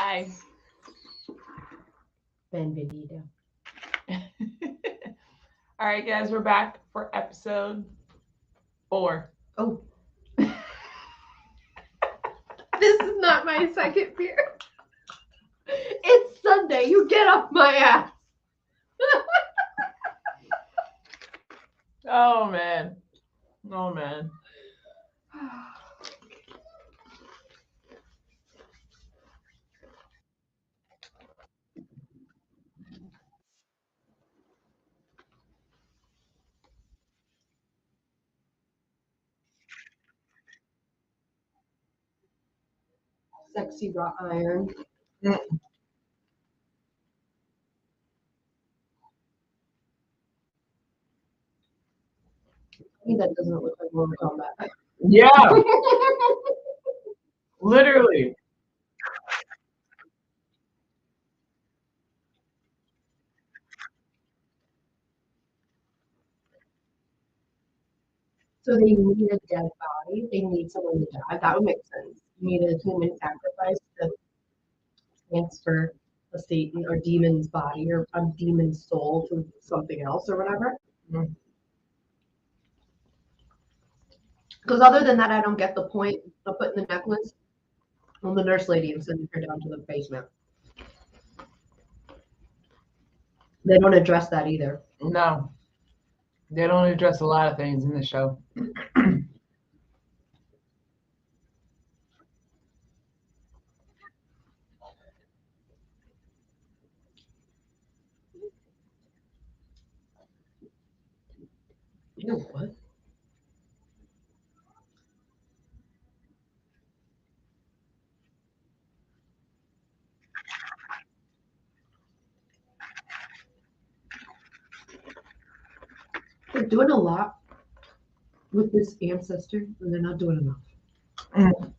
Hi. Benvenido. All right, guys, we're back for episode 4. Oh. This is not my second beer. It's Sunday. You get off my ass. Oh, man. Oh, man. Sexy wrought iron. Mm. I mean, that doesn't look like Mortal Kombat. Yeah, literally. So they need a dead body. They need someone to die. That would make sense. You need a human sacrifice to transfer a Satan or demon's body or a demon's soul to something else or whatever. Mm. Because other than that, I don't get the point of putting the necklace on the nurse lady and sending her down to the basement. They don't address that either. No, they don't address a lot of things in the show. You know what? They're doing a lot with this ancestor, and they're not doing enough. Mm.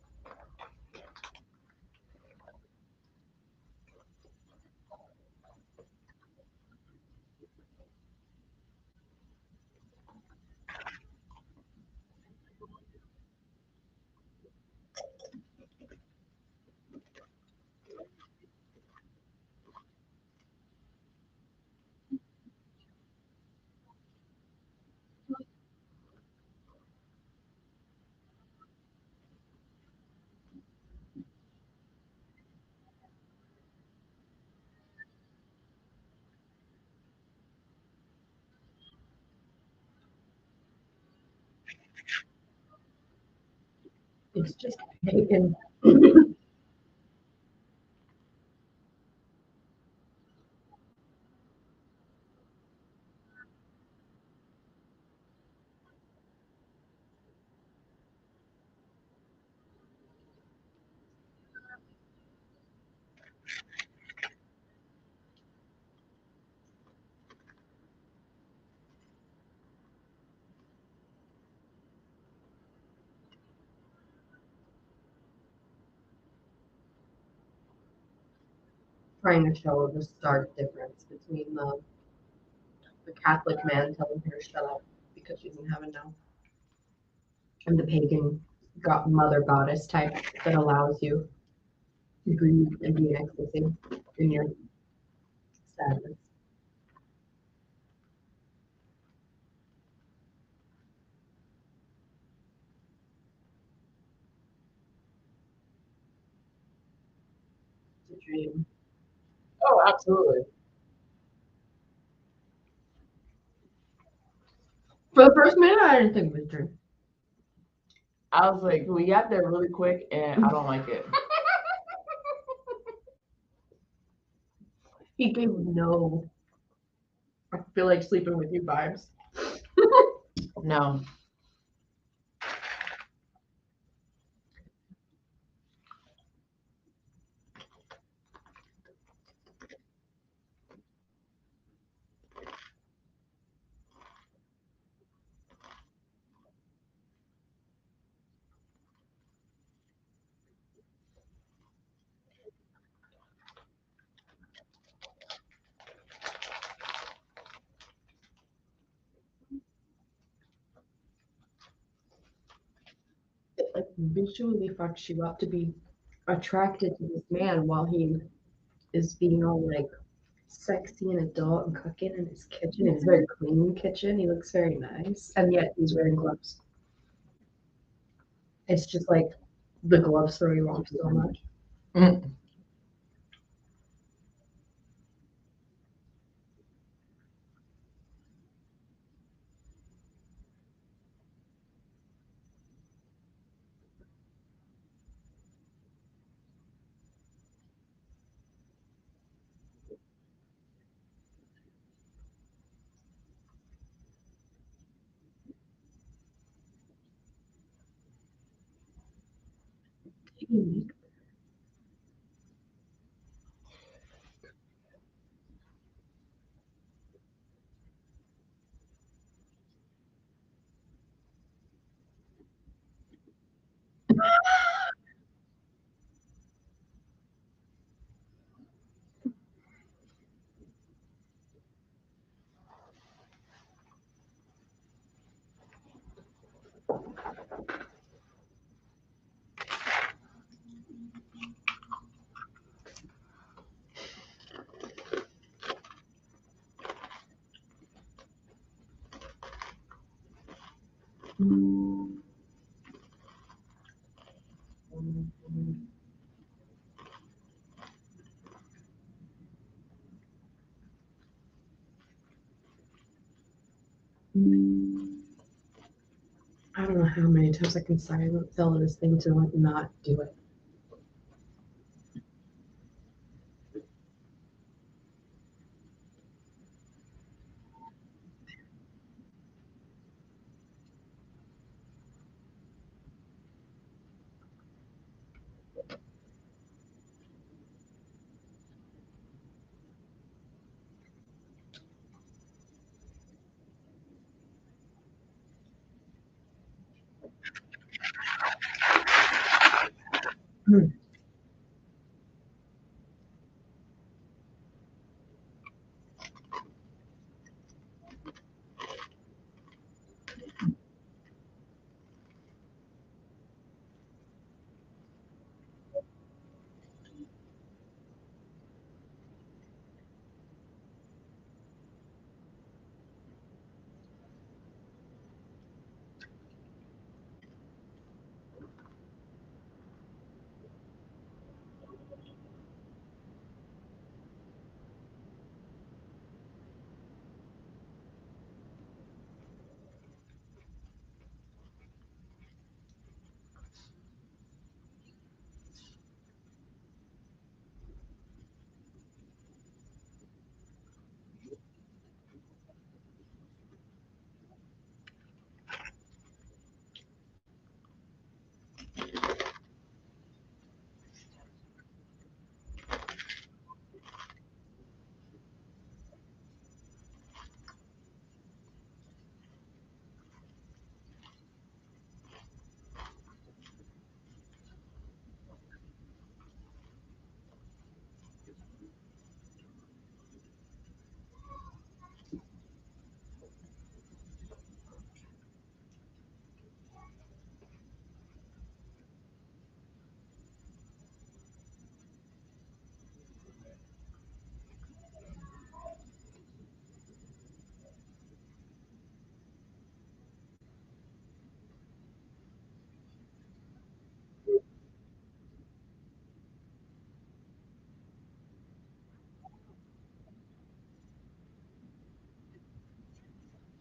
It's just pagan. Trying to show the stark difference between the Catholic man telling her to shut up because she's in heaven now, and the pagan mother goddess type that allows you to grieve and be in ecstasy in your sadness. It's a dream. Oh, absolutely. For the first minute, I didn't think it was a dream. I was like, we got there really quick, and I don't like it. He gave no. I feel like sleeping with you vibes. No. It like visually fucks you up to be attracted to this man while he is being all like sexy and adult and cooking in his kitchen. It's a very clean kitchen. He looks very nice, and yet he's wearing gloves. It's just like the gloves throw you off so much. Mm. I don't know how many times I can silent tell this thing to like not do it.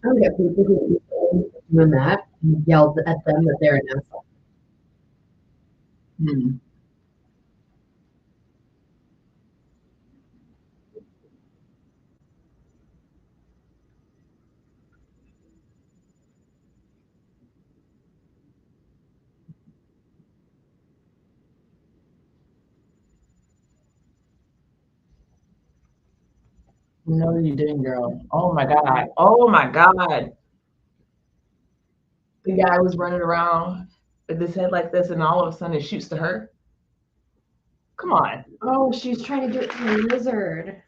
I don't get people who keep doing that and yelled at them that they're an asshole. Mm. No, you didn't, girl. Oh my God. Oh my God. The guy was running around with his head like this, and all of a sudden it shoots to her. Come on. Oh, she's trying to do it to the lizard.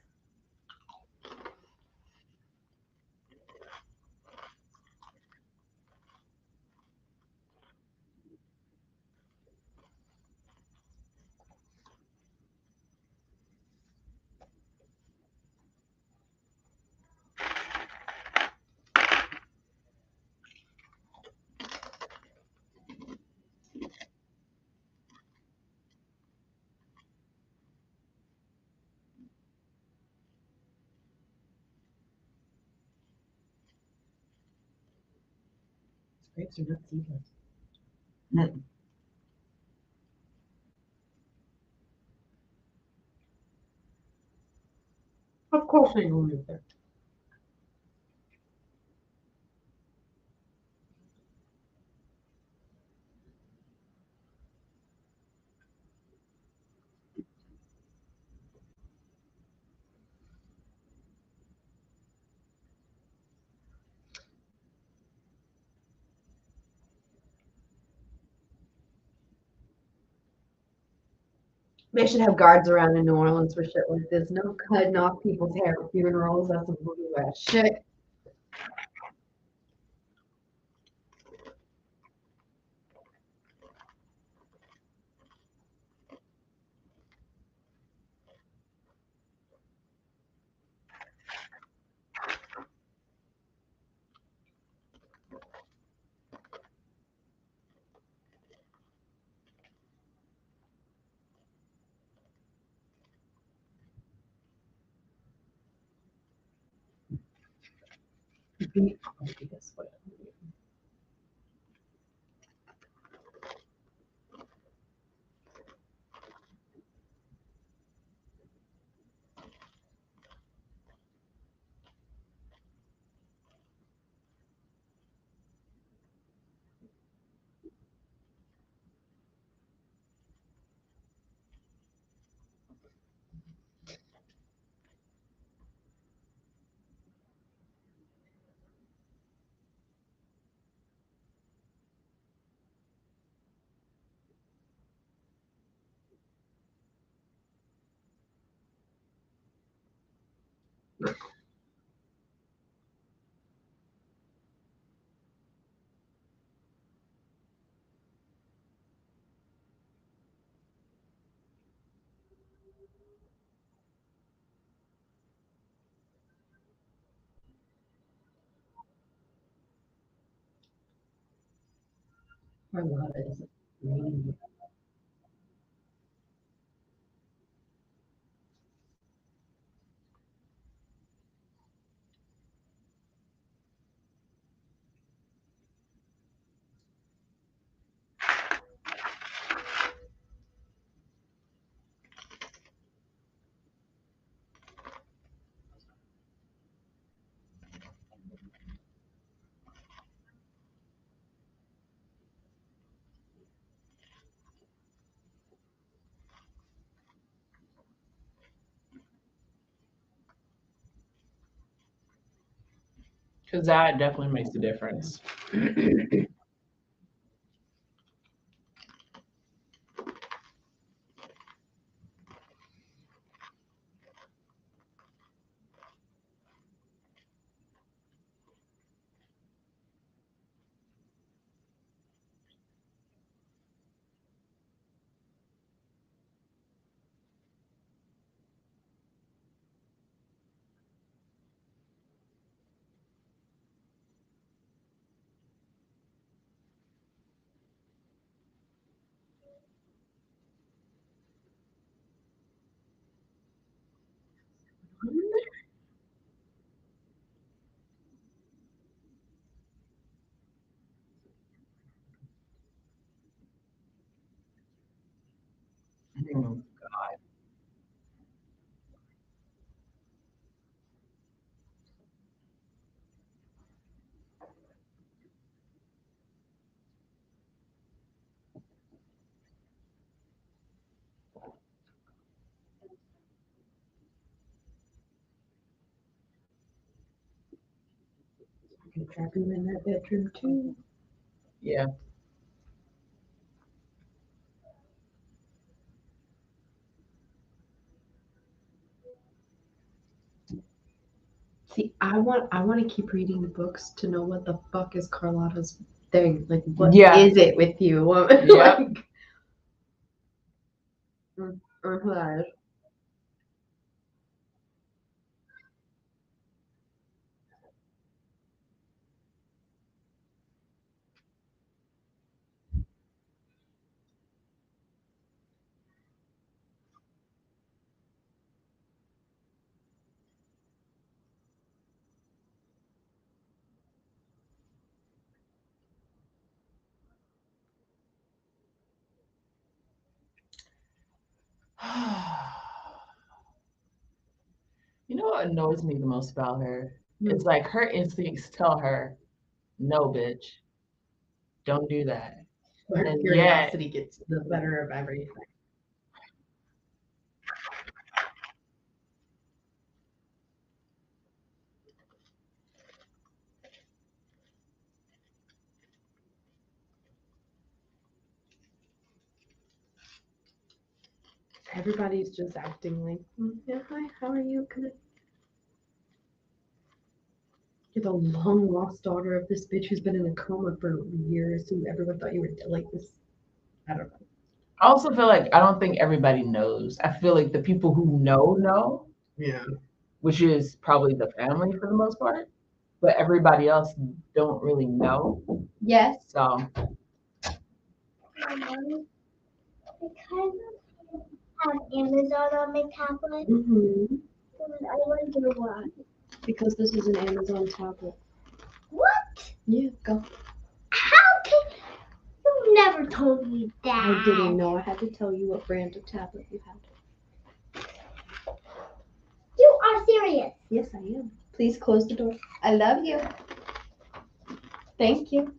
Grapes are not seedless. Mm. Of course they will live there. They should have guards around in New Orleans for shit like this. No cutting off people's hair at funerals. That's some voodoo ass shit. Guess what? Carlotta is really Because that definitely makes a difference. Mm. I can trap him in that bedroom too. Yeah. See, I want to keep reading the books to know what the fuck is Carlotta's thing. Like, what is Yeah. it with you? What, Yep. like, what? know what annoys me the most about her? It's like her instincts tell her, no, bitch, don't do that. Her And curiosity gets the better of everything. Everybody's just acting like, yeah, hi, how are you? You're the long lost daughter of this bitch who's been in a coma for years, who everyone thought you were dead. Like this. I don't know. I also feel like I don't think everybody knows. I feel like the people who know, Yeah. which is probably the family for the most part, but everybody else don't really know. Yes. So I kind of have Amazon on my tablet. Mm-hmm. And I wonder why. Because this is an Amazon tablet. What? Yeah, go. How can you never told me that? I didn't know. I had to tell you what brand of tablet you had. You are serious. Yes, I am. Please close the door. I love you. Thank you.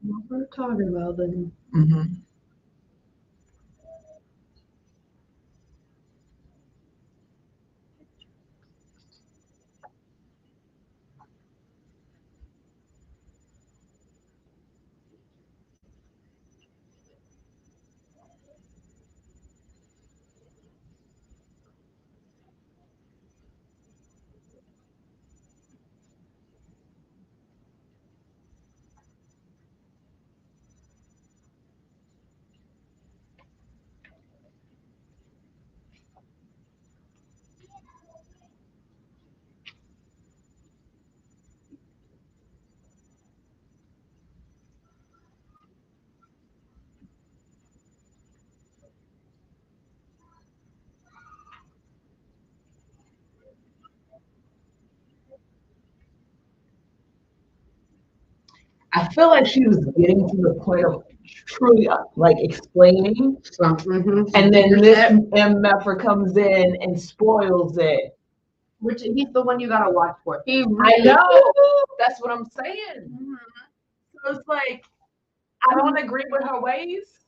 What we're talking about then. I feel like she was getting to the point of truly like explaining, and then this MFer comes in and spoils it. Which he's the one you gotta watch for. I know. That's what I'm saying. So it's like I don't agree with her ways,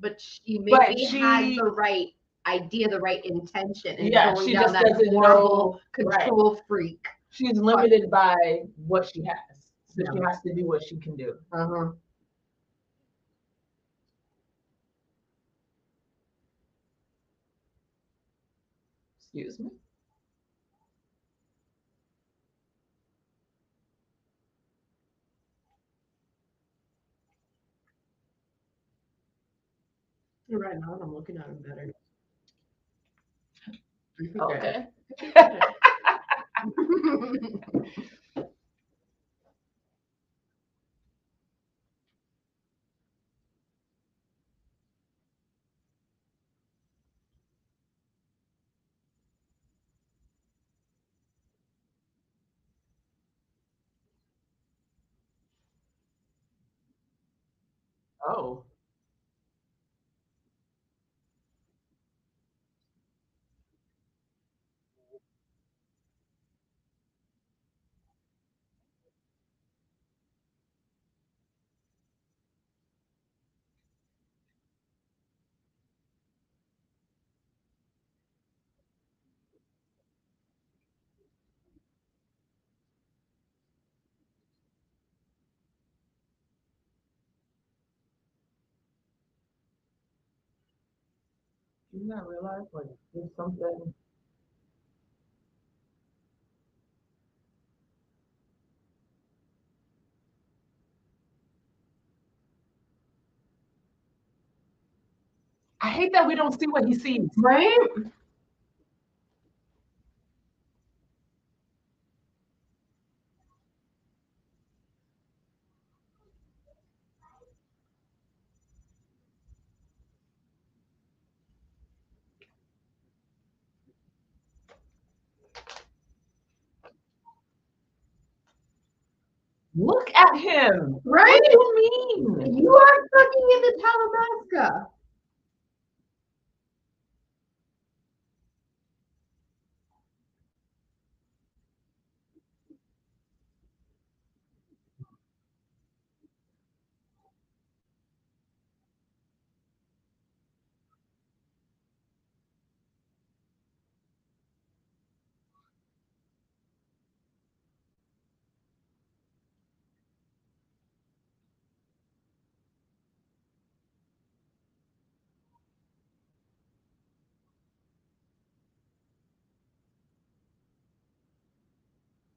But she maybe had she, the right idea, the right intention, and yeah, going she down just that doesn't horrible know. Right. control freak. She's limited by what she has. So Yeah. she has to do what she can do. Uh-huh. Excuse me. Right now, I'm looking at him better. Okay. Oh. Do you not realize like there's something? I hate that we don't see what he sees. Right? Look at him. Right? What do you mean? You are fucking in the Talamasca.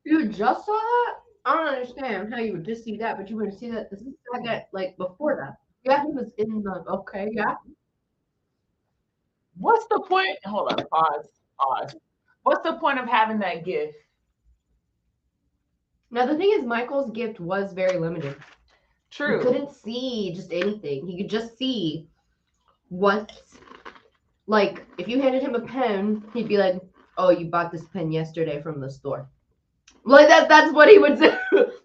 You just saw that? I don't understand how you would just see that, but you wouldn't see that. This is that like before that. Yeah, he was in the okay, yeah. What's the point? Hold on, pause. Pause. What's the point of having that gift? Now the thing is, Michael's gift was very limited. True. He couldn't see just anything. He could just see what, like, if you handed him a pen, he'd be like, "Oh, you bought this pen yesterday from the store." Like that's what he would do.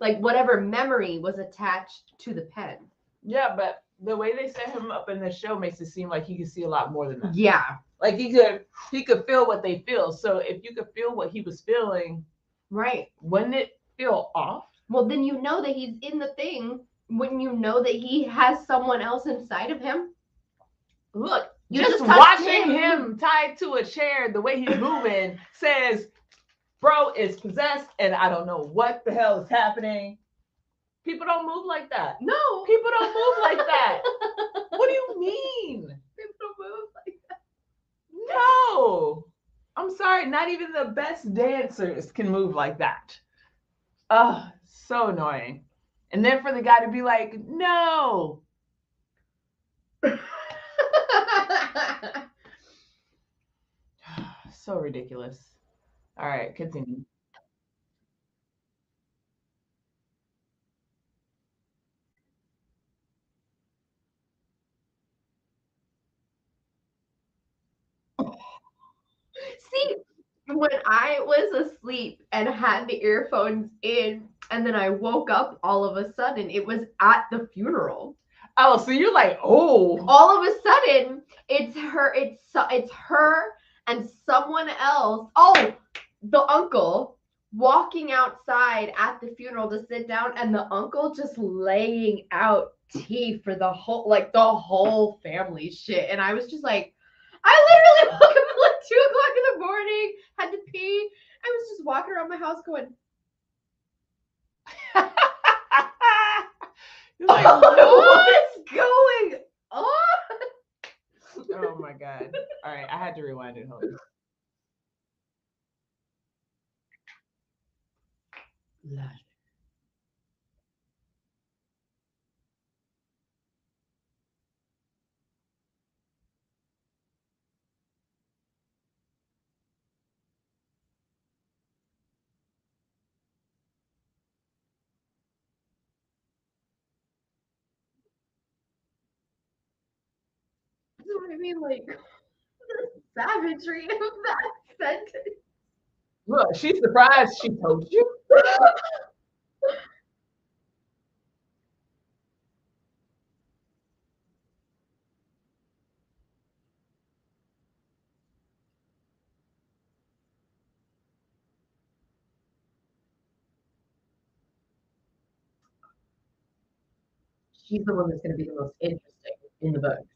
Like whatever memory was attached to the pen. Yeah, but the way they set him up in the show makes it seem like he could see a lot more than that. Yeah. Like he could feel what they feel. So if you could feel what he was feeling, right, wouldn't it feel off? Well, then you know that he's in the thing. Wouldn't you know that he has someone else inside of him? Look, you just watching him tied to a chair, the way he's moving says, bro is possessed and I don't know what the hell is happening. People don't move like that. No. People don't move like that. What do you mean? People don't move like that. No. I'm sorry, not even the best dancers can move like that. Oh, so annoying. And then for the guy to be like, no. So ridiculous. All right, continue. See, when I was asleep and had the earphones in, and then I woke up all of a sudden, it was at the funeral. Oh, so you're like, oh. All of a sudden, it's her and someone else. Oh, the uncle walking outside at the funeral to sit down, and the uncle just laying out tea for the whole family shit. And I was just like, I literally woke up at like 2:00 in the morning, had to pee. I was just walking around my house going, You're like, what is going on? oh my God. All right, I had to rewind it. Hold on. That's what I mean, like the savagery of that sentence. Look, she's surprised she told you. She's the one that's going to be the most interesting in the books.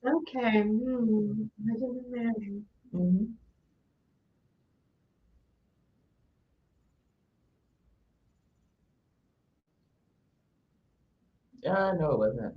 Okay. I didn't imagine. Mm-hmm. No, it wasn't.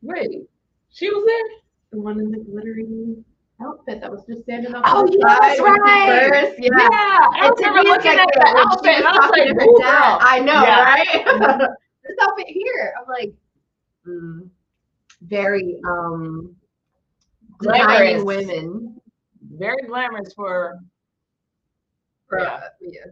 Wait, she was there? The one in the glittery outfit that was just standing up. Oh, yeah, that's right. First. Yeah. I remember looking at the outfit and I was like, her dad. girl. I know, Yeah. right? This outfit here, I'm like, very Glamorous. designing women. Very glamorous for yeah. Yeah.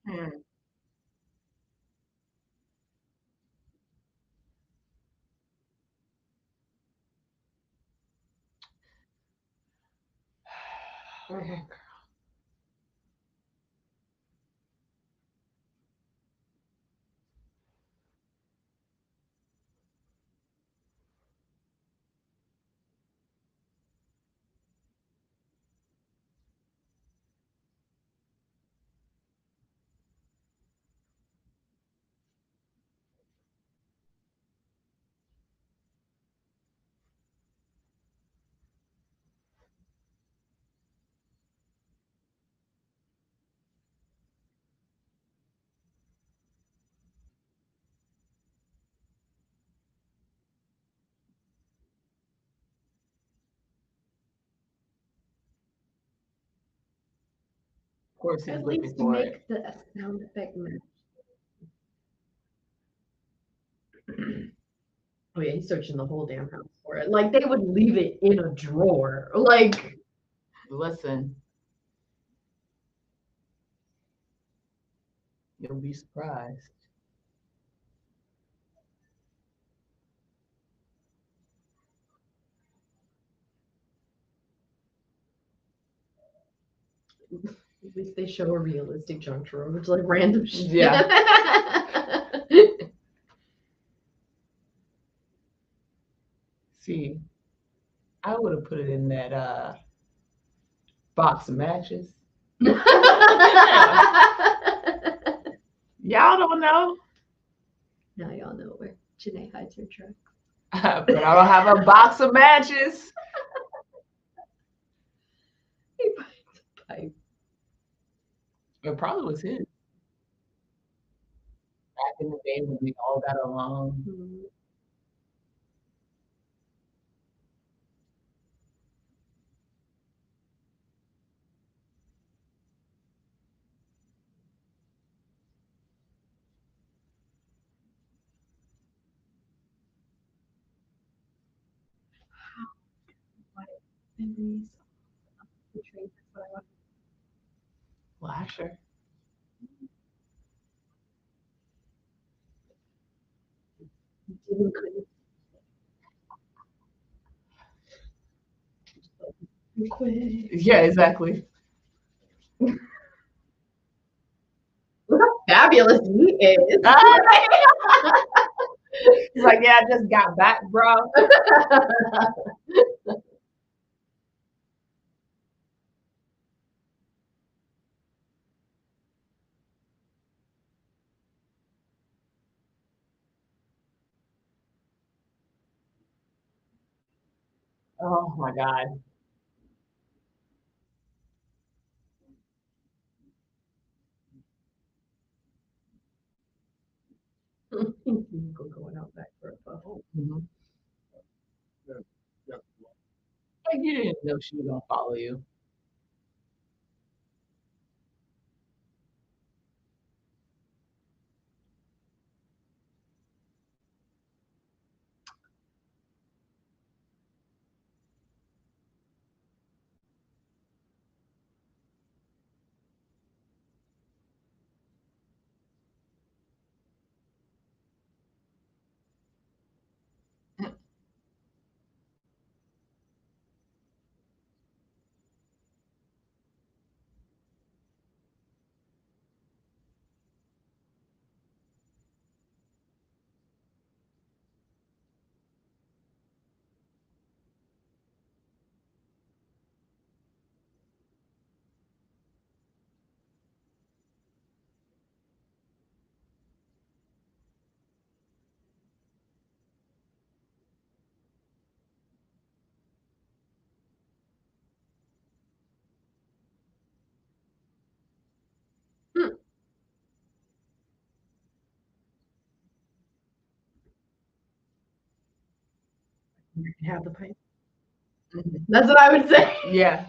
Hmm. Of course, he's At looking least for it. make the sound effect match. Oh yeah, he's searching the whole damn house for it. Like they would leave it in a drawer. Like Listen, you'll be surprised. at least they show a realistic junk drawer, which like random shit. Yeah. See, I would have put it in that box of matches. Now Y'all don't know, y'all know where Janae hides her truck. but I don't have a box of matches. He finds a pipe. It probably was his. Back in the day when we all got along. Memories of the train. That's what I want. Lasher. Didn't couldn't. Quit. Yeah, exactly. Look how fabulous he is. He's like, yeah, I just got back, bro. Oh my God. Going out back for a puff. Mhm. Like you didn't know she was gonna follow you. You can have the pipe. That's what I would say. Yeah.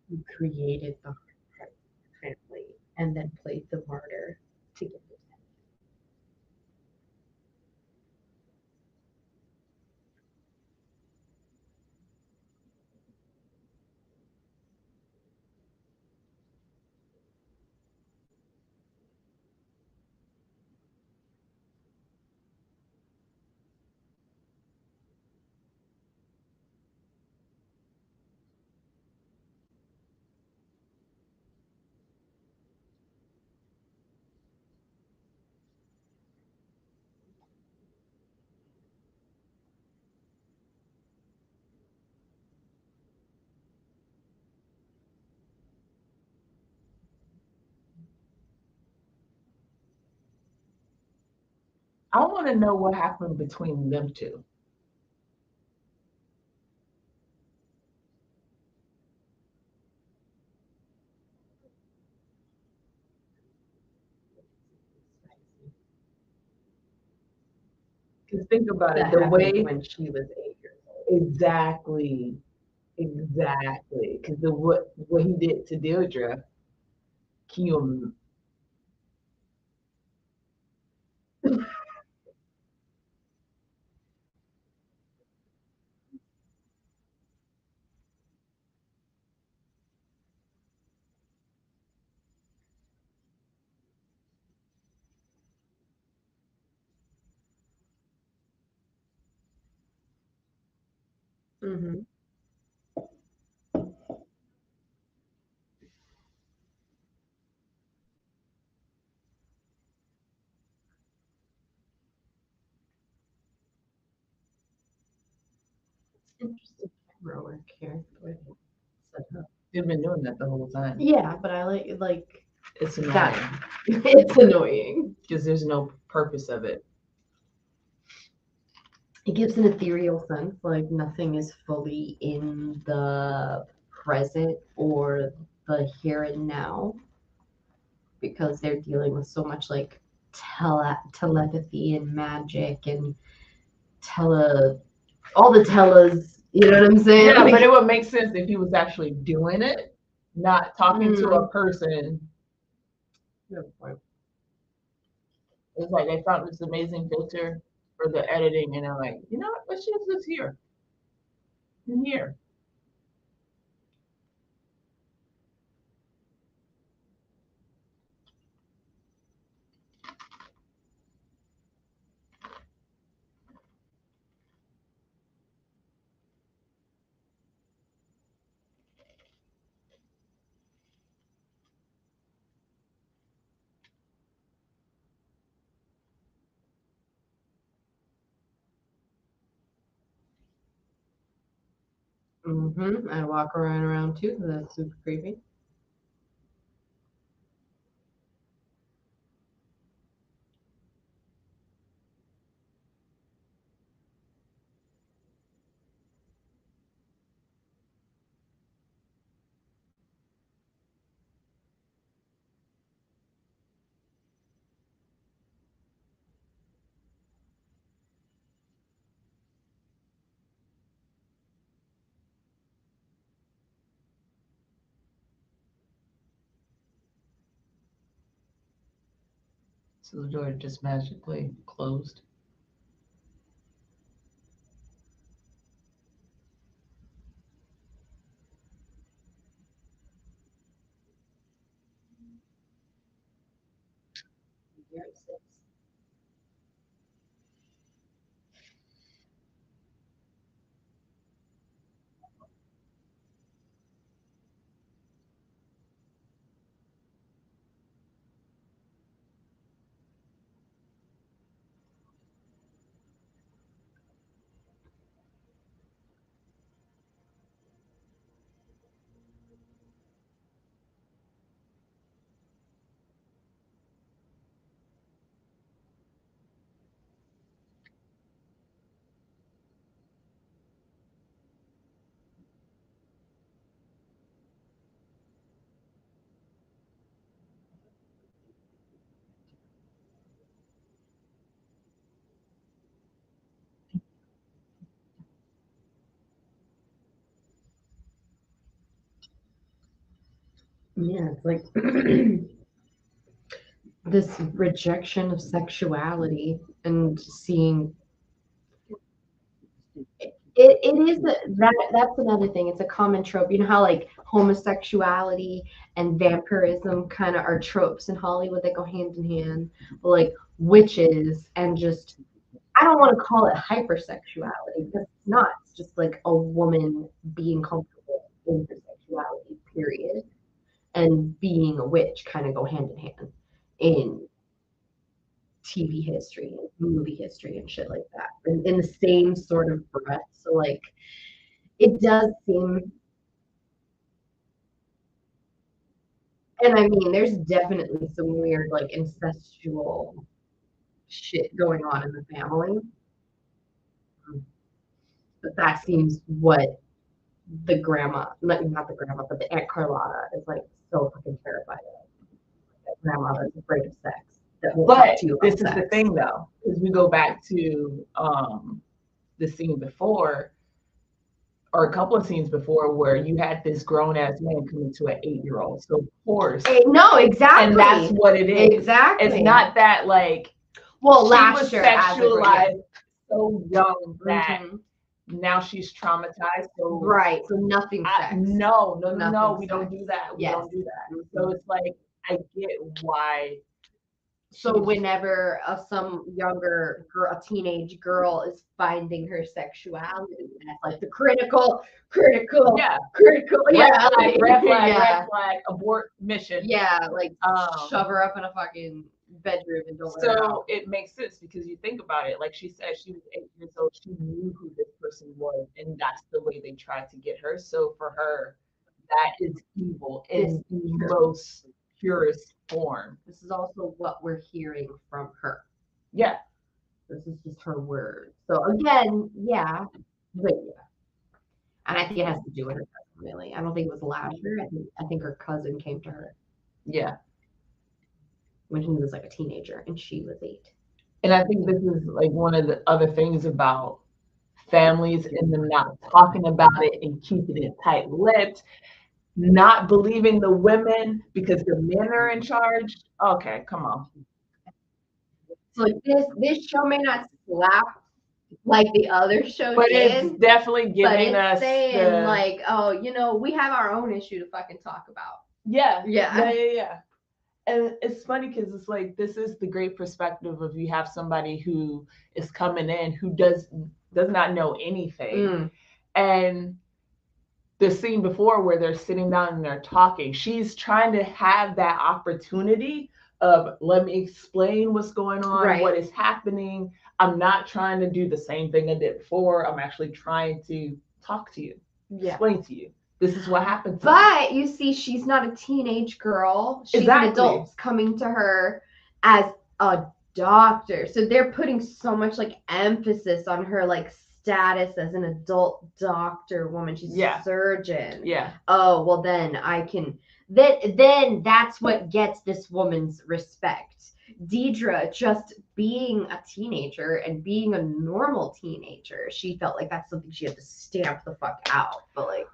You created the family and then played the martyr to get the I want to know what happened between them two. Because think about it, That the happened way when she was 8 years old. exactly, exactly. Because the what he did to Deirdre, can you? Mm-hmm. Interesting camera work here. Set up. They've been doing that the whole time. Yeah, but I like It's annoying that. It's annoying. because there's no purpose of it. It gives an ethereal sense, like nothing is fully in the present or the here and now because they're dealing with so much like telepathy and magic and all the tellas. You know what I'm saying? Yeah, Like, but it would make sense if he was actually doing it, not talking to a person. good point. It's like they found this amazing filter for the editing, and they're like, you know what? Let's use this here and here. I walk around too. That's super creepy. So the door just magically closed. Yeah, it's like this rejection of sexuality and seeing it is that's another thing. It's a common trope. You know how like homosexuality and vampirism kind of are tropes in Hollywood that go hand in hand. But like witches and just I don't want to call it hypersexuality because it's not. It's just like a woman being comfortable in her sexuality, period. And being a witch kind of go hand in hand in TV history and movie history and shit like that. In the same sort of breath. So like it does seem, and I mean there's definitely some weird like incestual shit going on in the family. But that seems what the grandma, not the grandma, but the Aunt Carlotta is like so fucking terrified of. That grandma is afraid of sex. That won't talk But to you about this is sex. the thing, though, because we go back to the scene before, or a couple of scenes before, where you had this grown ass man coming to an 8-year-old. So of course, No, exactly, and that's what it is. Exactly, it's not that like well, she last was year sexualized so young that Mhm. now she's traumatized. So Right, so nothing sex. No, Nothing we don't sex. do that. We Yes. don't do that. So it's like I get why. So whenever some younger girl, a teenage girl, is finding her sexuality, that's like the critical, red flag, abort mission. Yeah, like shove her up in a fucking bedroom and don't let her out. So it makes sense because you think about it. Like she said, she was 8 years old. She knew who this person was, and that's the way they tried to get her. So for her, that is evil in the most purest form. This is also what we're hearing from her. Yeah. This is just her word. So again, yeah. But yeah. And I think it has to do with her cousin, really. I don't think it was last year. I think her cousin came to her. Yeah. When he was like a teenager and she was 8. And I think this is like one of the other things about families and them not talking about it and keeping it tight-lipped, not believing the women because the men are in charge. Okay, come on. So this show may not slap like the other show but did, it's definitely giving but it's us saying like, oh, we have our own issue to fucking talk about. Yeah. And it's funny because it's like this is the great perspective of you have somebody who is coming in who does not know anything. And the scene before where they're sitting down and they're talking, she's trying to have that opportunity of let me explain what's going on, what is happening. I'm not trying to do the same thing I did before. I'm actually trying to talk to you, explain to you. This is what happens. But you see, she's not a teenage girl. She's an adult coming to her as a doctor. So they're putting so much like emphasis on her like status as an adult doctor woman. She's a surgeon. Yeah. Oh, well then I can then that's what gets this woman's respect. Deidre just being a teenager and being a normal teenager, she felt like that's something she had to stamp the fuck out. But like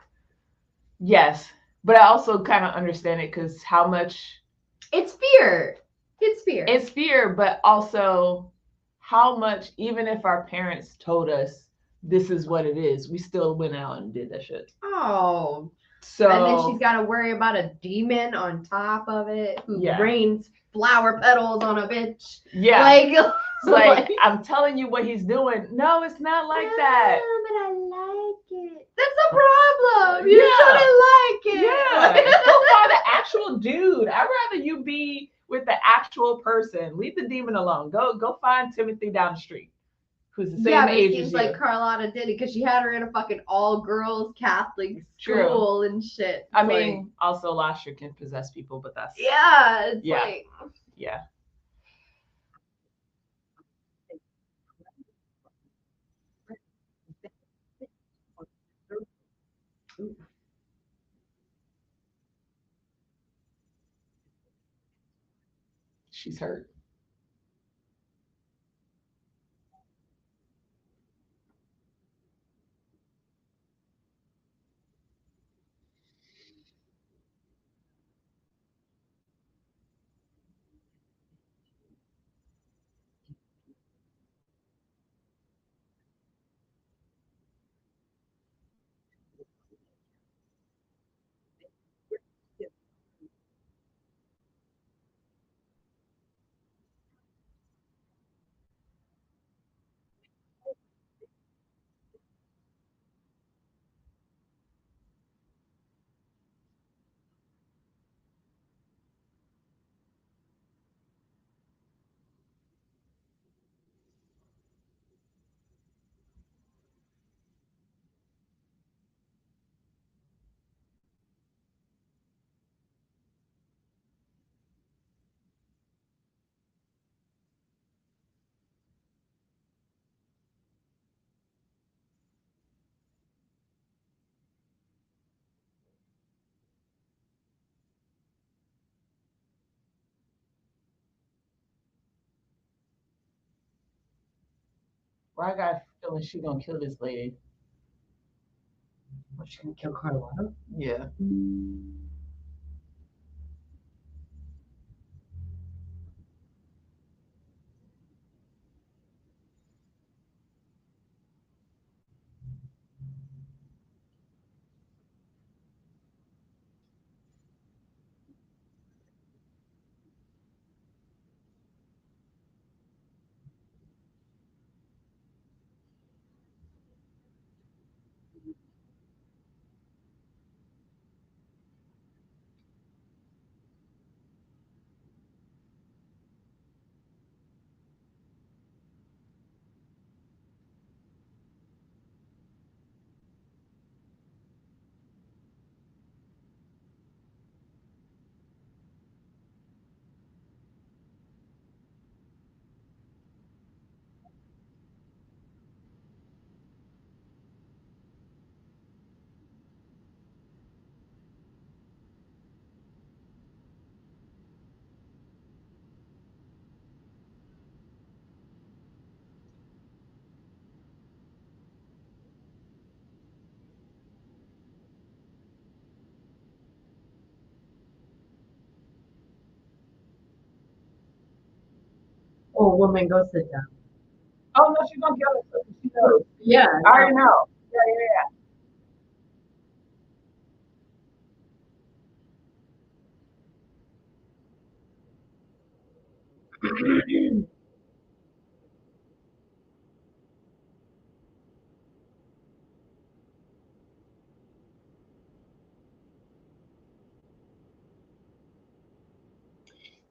yes, but I also kind of understand it because how much it's fear. It's fear, but also how much, even if our parents told us this is what it is, we still went out and did that shit. Oh. So and then she's got to worry about a demon on top of it who rains flower petals on a bitch. Yeah. Like I'm telling you what he's doing. No, it's not like that. But I like it. That's the problem. You shouldn't like it. Yeah. Go find the actual dude. I'd rather you be with the actual person. Leave the demon alone. Go find Timothy down the street, who's the same age as you. It seems like Carlotta did it because she had her in a fucking all-girls Catholic school and shit. I mean, also last year can possess people, but that's she's hurt. Well, I got a feeling she gonna kill this lady. Or she can kill Carlotta. Yeah. Oh, woman, go sit down. Oh no, she's gonna kill her. She knows. Yeah. I already know. Yeah.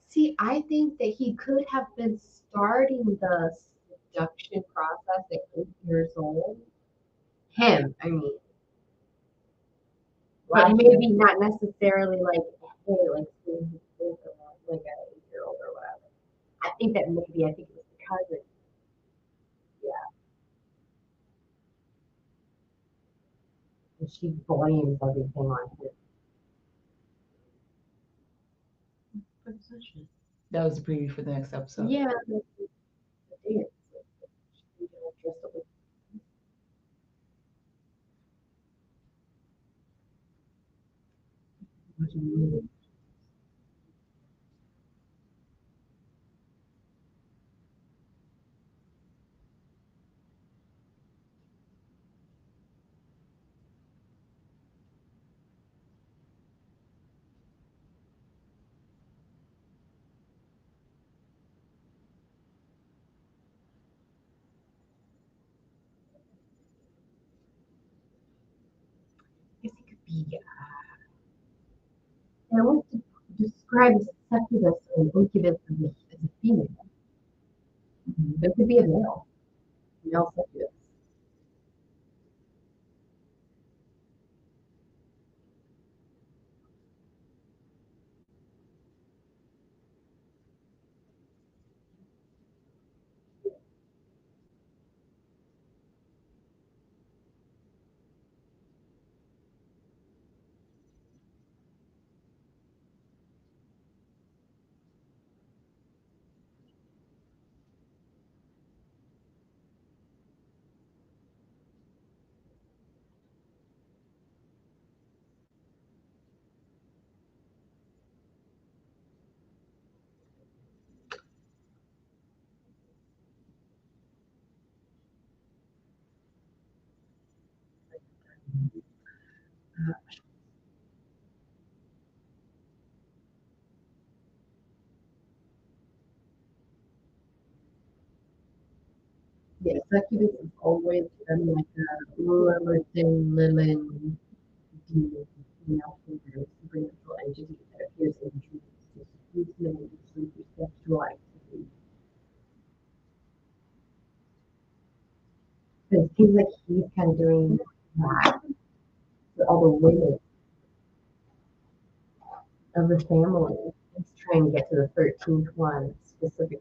See, I think that he could have been starting the seduction process at 8 years old. Him, I mean. But maybe not necessarily like, hey, like, seeing his face around like a 8-year-old or whatever. I think that maybe, I think it was because it, yeah. And she blames everything on him. That was the preview for the next episode. Yeah, the dance. She dressed up with I guess it could be. I want to describe succubus or incubus as a female. There could be a male succubus. Yeah, succubus is always been like a Lilith Lilin demon, female figure, supernatural entity that appears in dreams to seduce men into sleep through sexual activity. So it seems like he's kind of doing that to all the women of the family. He's trying to get to the 13th one specifically.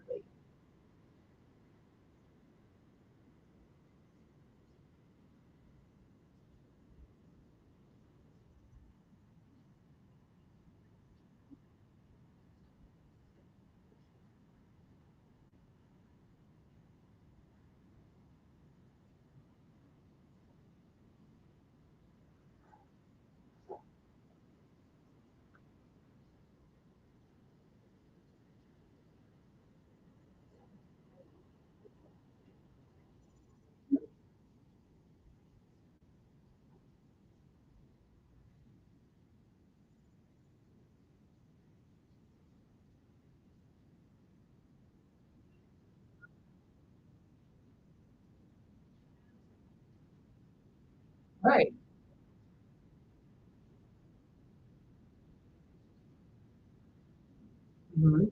Right. Mhm.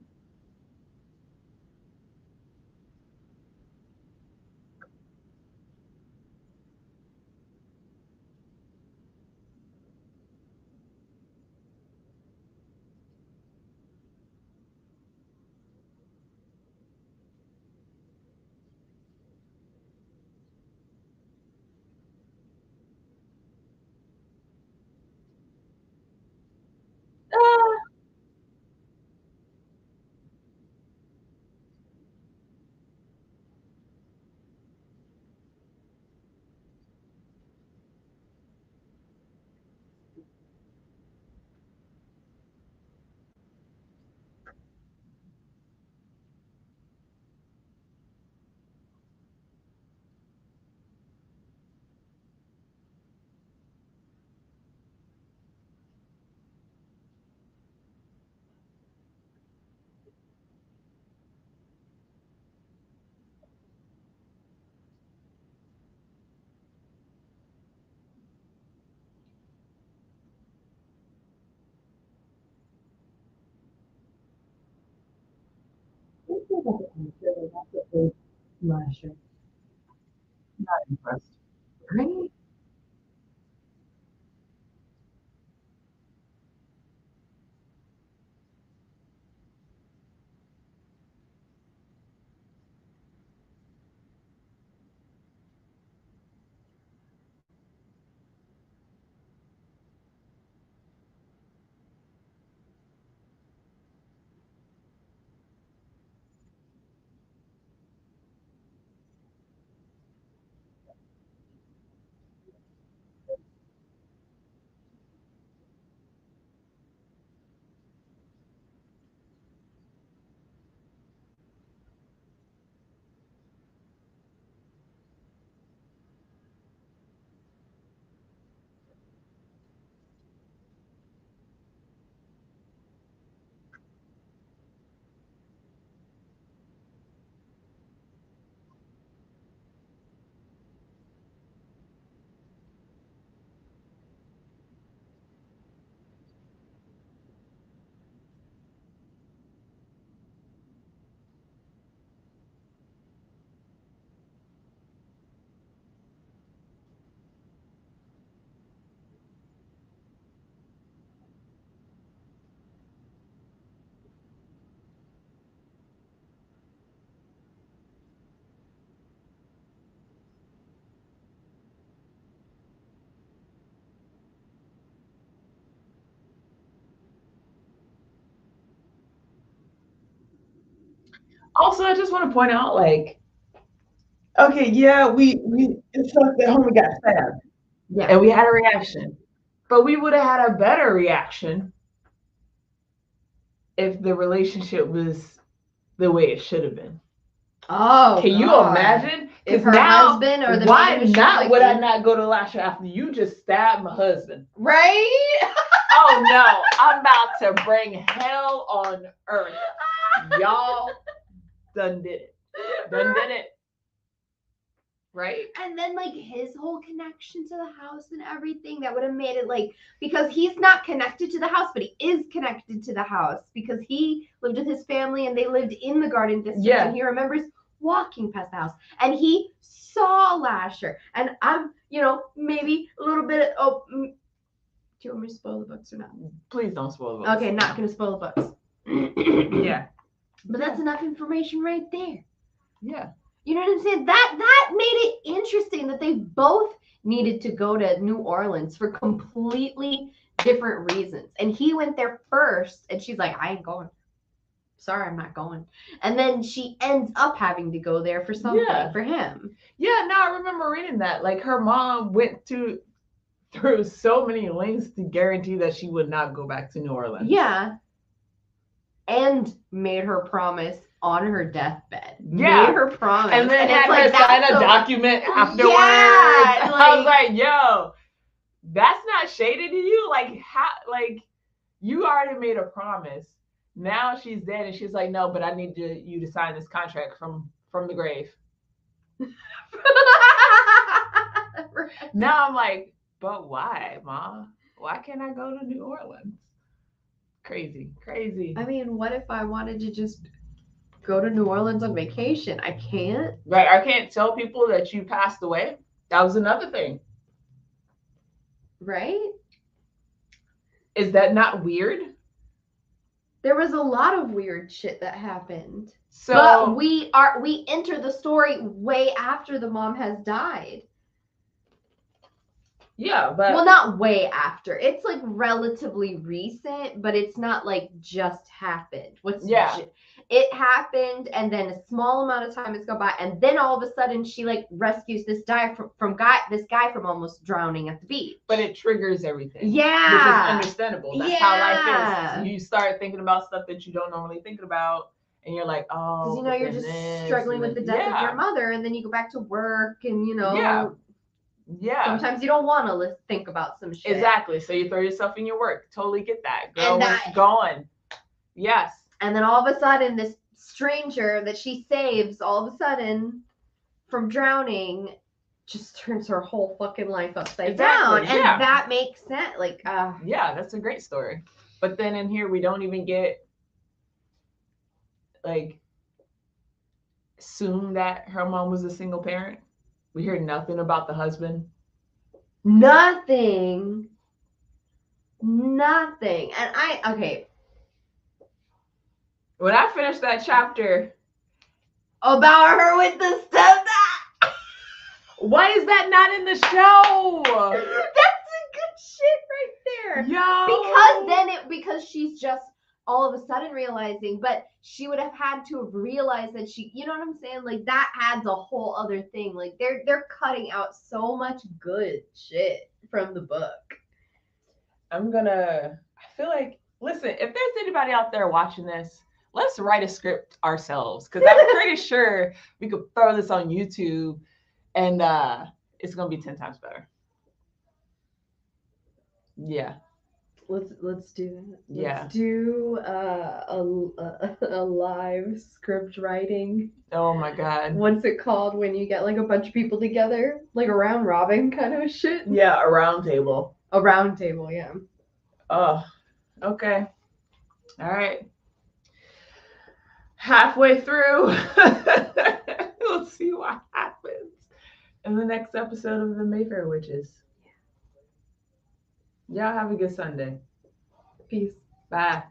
Uh, That's a big slasher. not impressed. Right? Also, I just want to point out, like, okay, yeah, we it sucked that homie got stabbed, Yeah. and we had a reaction, but we would have had a better reaction if the relationship was the way it should have been. Oh, Can you God. imagine? If Because her now, husband or the why baby was not like would I this? not go to Lasher after you just stabbed my husband? Right? Oh no, I'm about to bring hell on earth. Y'all done did it. Done did it. Right? And then like his whole connection to the house and everything that would have made it like, because he's not connected to the house, but he is connected to the house because he lived with his family and they lived in the Garden District. Yeah. And he remembers walking past the house and he saw Lasher. And I'm, maybe a little bit of. Do you want me to spoil the books or not? Please don't spoil the books. Okay, not gonna spoil the books. Yeah. But that's enough information right there. Yeah. You know what I'm saying? That made it interesting that they both needed to go to New Orleans for completely different reasons. And he went there first, and she's like, I ain't going. Sorry, I'm not going. And then she ends up having to go there for something for him. Yeah, no, I remember reading that. Like her mom went through so many lengths to guarantee that she would not go back to New Orleans. Yeah. And made her promise on her deathbed. Yeah. Made her promise. And then had like, her sign a document afterwards. Yeah, I was like, yo, that's not shady to you? Like, how, like, you already made a promise. Now she's dead and she's like, no, but I need you to sign this contract from the grave. Now I'm like, But why, Ma? Why can't I go to New Orleans? Crazy, crazy. I mean, what if I wanted to just go to New Orleans on vacation? I can't. Right, I can't tell people that you passed away. That was another thing. Right? Is that not weird? There was a lot of weird shit that happened. So But we enter the story way after the mom has died. yeah, but Well, not way after. It's like relatively recent, but it's not like just happened. It happened, and then a small amount of time has gone by, and then all of a sudden she like rescues this guy from almost drowning at the beach. but it triggers everything. Yeah. Which is understandable. That's how Yeah. life is. You start thinking about stuff that you don't normally think about, and you're like, oh, Because you're just struggling with the death of your mother, and then you go back to work, and Yeah. sometimes you don't want to think about some shit. Exactly. So you throw yourself in your work. Totally get that. Girl, And what's going? Yes. And then all of a sudden, this stranger that she saves, all of a sudden, from drowning, just turns her whole fucking life upside down. And that makes sense. Like, yeah, that's a great story. But then in here, we don't even get, like, assume that her mom was a single parent. We hear nothing about the husband. Nothing. And okay. When I finished that chapter About her with the stepdad. why is that not in the show? That's a good shit right there. Yo. Because she's just all of a sudden realizing, but she would have had to have realized that she, you know what I'm saying? Like that adds a whole other thing. Like they're cutting out so much good shit from the book. I feel like, listen, if there's anybody out there watching this, let's write a script ourselves. Because I'm pretty sure we could throw this on YouTube and it's going to be 10 times better. Yeah. Let's do that. Yeah. Let's do a live script writing. Oh my God. What's it called when you get like a bunch of people together, like a round robin kind of shit? Yeah, a round table. A round table, yeah. Oh, okay. All right. Halfway through. We'll see what happens in the next episode of the Mayfair Witches. Y'all have a good Sunday. Peace. Bye.